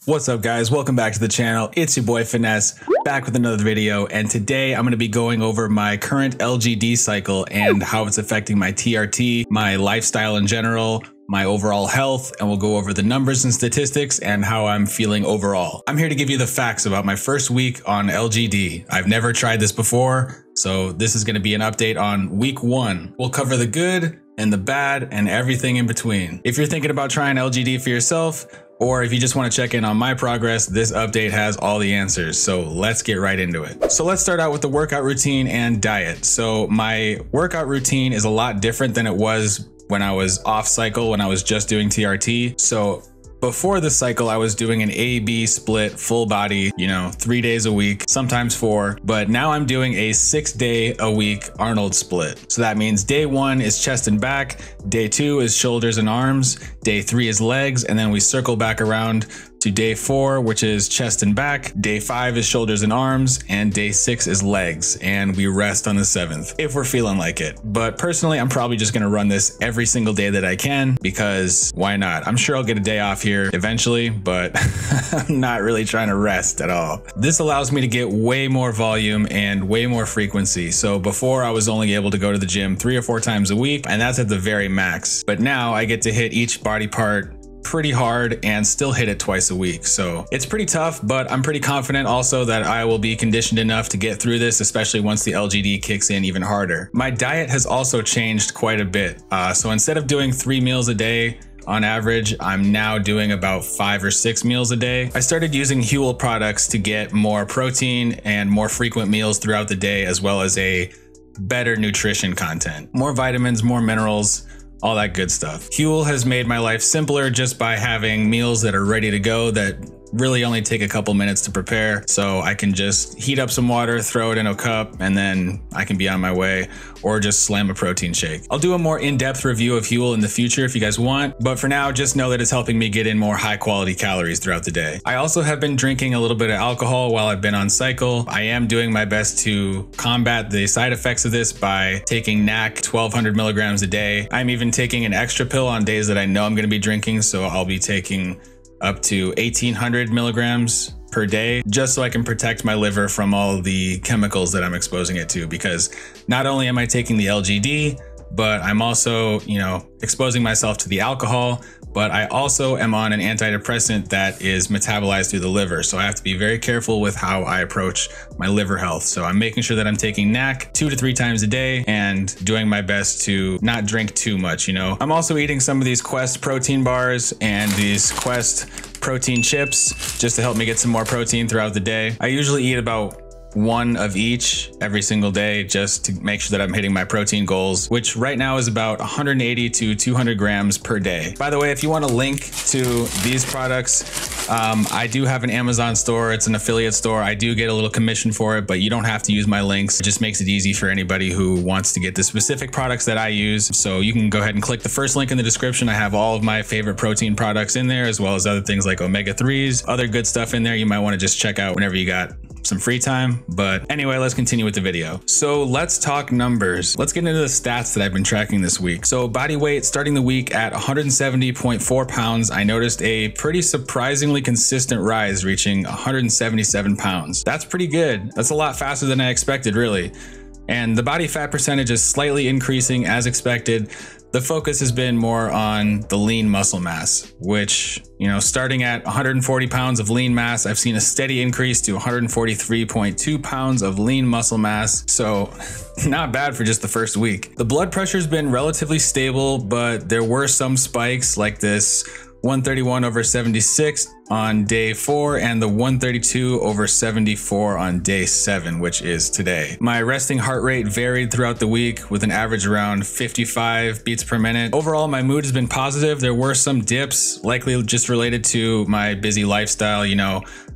What's up, guys? Welcome back to the channel. It's your boy Finesse, back with another video, and today I'm going to be going over my current LGD cycle and how it's affecting my TRT, my lifestyle in general, my overall health, and we'll go over the numbers and statistics and how I'm feeling overall. I'm here to give you the facts about my first week on LGD. I've never tried this before, so this is going to be an update on week 1. We'll cover the good and the bad and everything in between. If you're thinking about trying LGD for yourself, or if you just want to check in on my progress, this update has all the answers. So let's get right into it. So let's start out with the workout routine and diet. So my workout routine is a lot different than it was when I was off cycle, when I was just doing TRT. So before this cycle, I was doing an A-B split, full body, 3 days a week, sometimes 4, but now I'm doing a 6-day-a-week Arnold split. So that means day 1 is chest and back, day 2 is shoulders and arms, day 3 is legs, and then we circle back around to day 4, which is chest and back, day 5 is shoulders and arms, and day 6 is legs, and we rest on the 7th if we're feeling like it. But personally, I'm probably just gonna run this every single day that I can, because why not? I'm sure I'll get a day off here eventually, but I'm not really trying to rest at all. This allows me to get way more volume and way more frequency. So before, I was only able to go to the gym 3 or 4 times a week, and that's at the very max. But now I get to hit each body part pretty hard and still hit it twice a week. So it's pretty tough, but I'm pretty confident also that I will be conditioned enough to get through this, especially once the LGD kicks in even harder. My diet has also changed quite a bit. So instead of doing 3 meals a day, on average, I'm now doing about 5 or 6 meals a day. I started using Huel products to get more protein and more frequent meals throughout the day, as well as a better nutrition content. More vitamins, more minerals, all that good stuff. Huel has made my life simpler just by having meals that are ready to go that really only take a couple minutes to prepare. So I can just heat up some water, throw it in a cup, and then I can be on my way, or just slam a protein shake. I'll do a more in-depth review of Huel in the future if you guys want, but for now, just know that it's helping me get in more high quality calories throughout the day. I also have been drinking a little bit of alcohol while I've been on cycle. I am doing my best to combat the side effects of this by taking NAC 1200 milligrams a day. I'm even taking an extra pill on days that I know I'm gonna be drinking, so I'll be taking up to 1800 milligrams per day, just so I can protect my liver from all the chemicals that I'm exposing it to, because not only am I taking the LGD, but I'm also, exposing myself to the alcohol, but I also am on an antidepressant that is metabolized through the liver. So I have to be very careful with how I approach my liver health. So I'm making sure that I'm taking NAC 2 to 3 times a day and doing my best to not drink too much, I'm also eating some of these Quest protein bars and these Quest protein chips just to help me get some more protein throughout the day. I usually eat about 1 of each every single day just to make sure that I'm hitting my protein goals, which right now is about 180 to 200 grams per day. By the way, if you want a link to these products, I do have an Amazon store. It's an affiliate store. I do get a little commission for it, but you don't have to use my links. It just makes it easy for anybody who wants to get the specific products that I use. So you can go ahead and click the first link in the description. I have all of my favorite protein products in there, as well as other things like omega-3s, other good stuff in there you might want to just check out whenever you got some free time. But anyway, let's continue with the video. So let's talk numbers. Let's get into the stats that I've been tracking this week. So body weight, starting the week at 170.4 pounds, I noticed a pretty surprisingly consistent rise, reaching 177 pounds. That's pretty good. That's a lot faster than I expected, really. And the body fat percentage is slightly increasing as expected. The focus has been more on the lean muscle mass, which, starting at 140 pounds of lean mass, I've seen a steady increase to 143.2 pounds of lean muscle mass. So not bad for just the first week. The blood pressure's been relatively stable, but there were some spikes like this 131/76 on day 4 and the 132/74 on day 7, which is today. My resting heart rate varied throughout the week with an average around 55 beats per minute. Overall, my mood has been positive. There were some dips, likely just related to my busy lifestyle.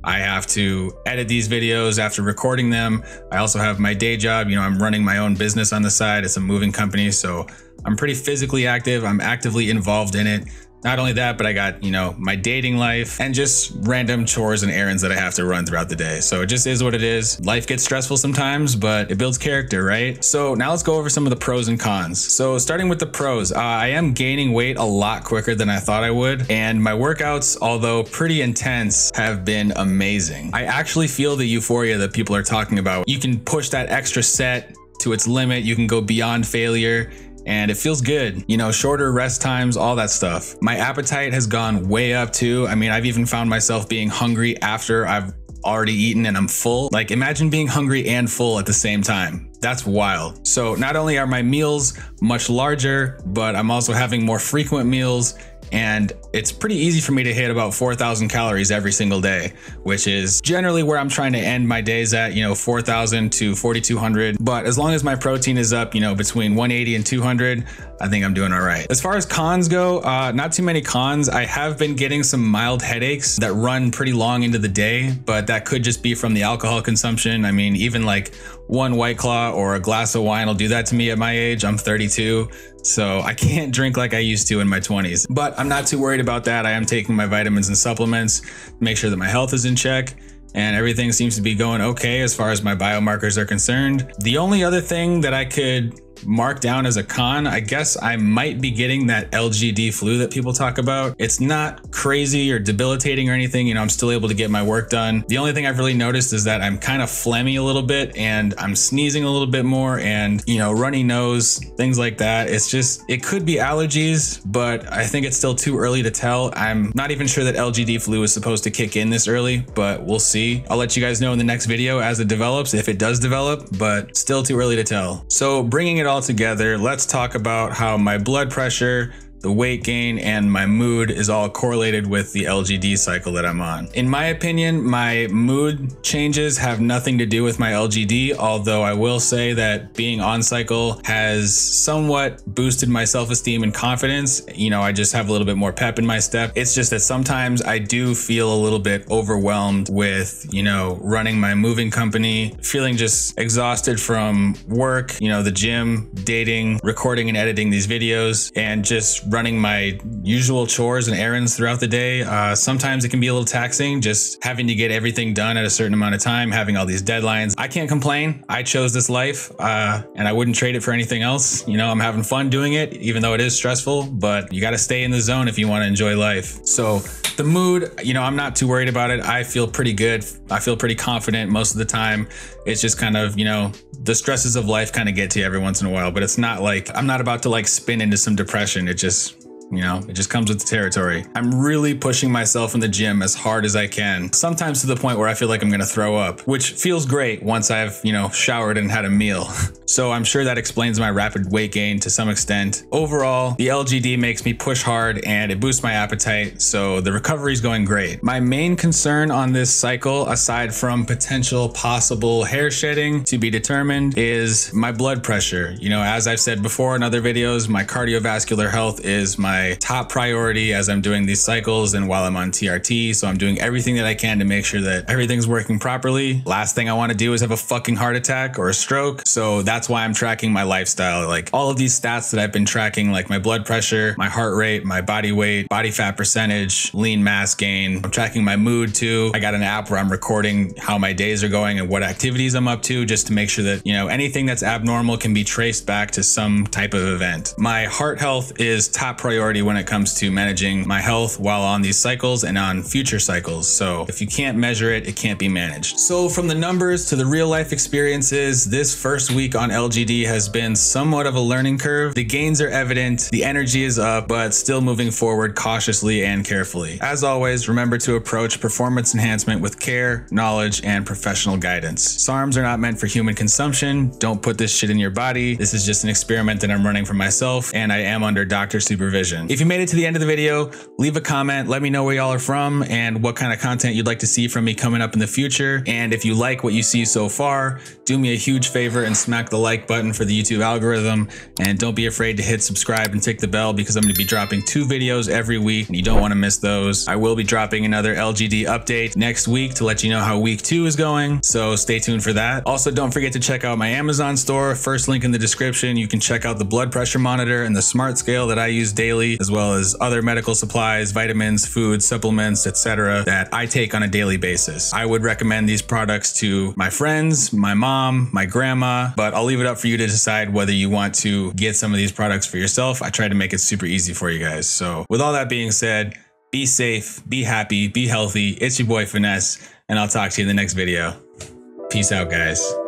I have to edit these videos after recording them. I also have my day job. I'm running my own business on the side. It's a moving company, so I'm pretty physically active. I'm actively involved in it. Not only that, but I got, you know, my dating life and just random chores and errands that I have to run throughout the day. So it just is what it is. Life gets stressful sometimes, but it builds character, right? So now let's go over some of the pros and cons. So starting with the pros, I am gaining weight a lot quicker than I thought I would. And my workouts, although pretty intense, have been amazing. I actually feel the euphoria that people are talking about. You can push that extra set to its limit. You can go beyond failure. And it feels good, you know, shorter rest times, all that stuff. My appetite has gone way up too. I mean, I've even found myself being hungry after I've already eaten and I'm full. Like, imagine being hungry and full at the same time. That's wild. So not only are my meals much larger, but I'm also having more frequent meals. And it's pretty easy for me to hit about 4,000 calories every single day, which is generally where I'm trying to end my days at, you know, 4,000 to 4,200. But as long as my protein is up, you know, between 180 and 200, I think I'm doing all right. As far as cons go, not too many cons. I have been getting some mild headaches that run pretty long into the day, but that could just be from the alcohol consumption. I mean, even like one White Claw or a glass of wine will do that to me at my age. I'm 32. So I can't drink like I used to in my 20s, but I'm not too worried about that. I am taking my vitamins and supplements to make sure that my health is in check, and everything seems to be going okay as far as my biomarkers are concerned. The only other thing that I could mark down as a con, I guess I might be getting that LGD flu that people talk about. It's not crazy or debilitating or anything. You know, I'm still able to get my work done. The only thing I've really noticed is that I'm kind of phlegmy a little bit and I'm sneezing a little bit more and, you know, runny nose, things like that. It's just, it could be allergies, but I think it's still too early to tell. I'm not even sure that LGD flu is supposed to kick in this early, but we'll see. I'll let you guys know in the next video as it develops, if it does develop, but still too early to tell. So bringing it all together, let's talk about how my blood pressure, the weight gain, and my mood is all correlated with the LGD cycle that I'm on. In my opinion, my mood changes have nothing to do with my LGD, although I will say that being on cycle has somewhat boosted my self-esteem and confidence. You know, I just have a little bit more pep in my step. It's just that sometimes I do feel a little bit overwhelmed with, you know, running my moving company, feeling just exhausted from work, you know, the gym, dating, recording and editing these videos, and just running my usual chores and errands throughout the day. Sometimes it can be a little taxing, just having to get everything done at a certain amount of time, having all these deadlines. I can't complain. I chose this life and I wouldn't trade it for anything else. You know, I'm having fun doing it, even though it is stressful, but you got to stay in the zone if you want to enjoy life. So the mood, you know, I'm not too worried about it. I feel pretty good. I feel pretty confident most of the time. It's just kind of, you know, the stresses of life kind of get to you every once in a while, but it's not like I'm not about to like spin into some depression. It just, you know, it just comes with the territory. I'm really pushing myself in the gym as hard as I can, sometimes to the point where I feel like I'm gonna throw up, which feels great once I've, you know, showered and had a meal. So I'm sure that explains my rapid weight gain to some extent. Overall, the LGD makes me push hard and it boosts my appetite, so the recovery is going great. My main concern on this cycle, aside from potential possible hair shedding to be determined, is my blood pressure. You know, as I've said before in other videos, my cardiovascular health is my top priority as I'm doing these cycles and while I'm on TRT, so I'm doing everything that I can to make sure that everything's working properly. Last thing I want to do is have a fucking heart attack or a stroke, so that's why I'm tracking my lifestyle. Like all of these stats that I've been tracking, like my blood pressure, my heart rate, my body weight, body fat percentage, lean mass gain. I'm tracking my mood too. I got an app where I'm recording how my days are going and what activities I'm up to, just to make sure that, you know, anything that's abnormal can be traced back to some type of event. My heart health is top priority when it comes to managing my health while on these cycles and on future cycles. So if you can't measure it, it can't be managed. So from the numbers to the real life experiences, this first week on LGD has been somewhat of a learning curve. The gains are evident, the energy is up, but still moving forward cautiously and carefully. As always, remember to approach performance enhancement with care, knowledge, and professional guidance. SARMs are not meant for human consumption. Don't put this shit in your body. This is just an experiment that I'm running for myself, and I am under doctor supervision. If you made it to the end of the video, leave a comment. Let me know where y'all are from and what kind of content you'd like to see from me coming up in the future. And if you like what you see so far, do me a huge favor and smack the like button for the YouTube algorithm. And don't be afraid to hit subscribe and tick the bell, because I'm going to be dropping 2 videos every week and you don't want to miss those. I will be dropping another LGD update next week to let you know how week 2 is going. So stay tuned for that. Also, don't forget to check out my Amazon store. First link in the description. You can check out the blood pressure monitor and the smart scale that I use daily. daily, as well as other medical supplies, vitamins, food, supplements, etc. that I take on a daily basis. I would recommend these products to my friends, my mom, my grandma, but I'll leave it up for you to decide whether you want to get some of these products for yourself. I try to make it super easy for you guys. So with all that being said, be safe, be happy, be healthy. It's your boy Finesse, and I'll talk to you in the next video. Peace out, guys.